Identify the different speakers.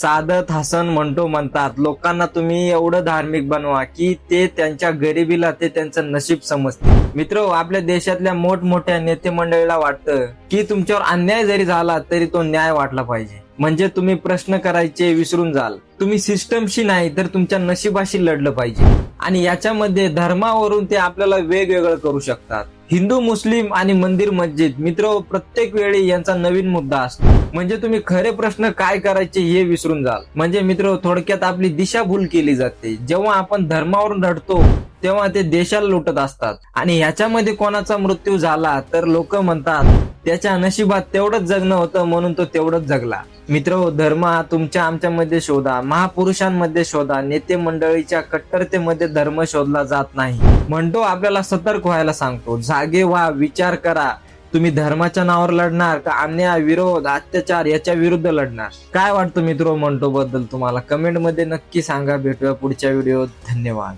Speaker 1: सादत हसन म्हणतो म्हणतात लोकांना तुम्ही एवढं धार्मिक बनवा की ते त्यांच्या गरिबीला ते त्यांचं नशीब समजते. मित्र, आपल्या देशातल्या मोठमोठ्या नेते मंडळीला वाटतं की तुमच्यावर अन्याय जरी झाला तरी तो न्याय वाटला पाहिजे. म्हणजे तुम्ही प्रश्न करायचे विसरून जाल. तुम्ही सिस्टमशी नाही तर तुमच्या नशिबाशी लढलं पाहिजे. आणि याच्यामध्ये धर्मावरून ते आपल्याला वेगवेगळं करू शकतात. हिंदू, मुस्लिम आणि मंदिर, मस्जिद. मित्र, प्रत्येक वेळी यांचा नवीन मुद्दा असतो. म्हणजे तुम्ही खरे प्रश्न काय करायचे हे विसरून जाल. म्हणजे मित्र, थोडक्यात आपली दिशाभूल केली जाते. जेव्हा आपण धर्मावरून लढतो तेव्हा ते देशाला लुटत असतात. आणि ह्याच्यामध्ये कोणाचा मृत्यू झाला तर लोक म्हणतात त्याच्या नशिबात तेवढंच जगणं होतं म्हणून तो तेवढंच जगला. मित्र, धर्म हा तुमच्या आमच्यामध्ये शोधा, महापुरुषांमध्ये शोधा. नेते मंडळीच्या कट्टरतेमध्ये धर्म शोधला जात नाही. म्हणतो आपल्याला सतर्क व्हायला सांगतो. जागे व्हा, विचार करा. तुम्ही धर्माच्या नावावर लढणार का अन्याय, विरोध, अत्याचार याच्या विरुद्ध लढणार? काय वाटतं मित्र म्हणतो बद्दल तुम्हाला? कमेंट मध्ये नक्की सांगा. भेटूया पुढच्या व्हिडिओत. धन्यवाद.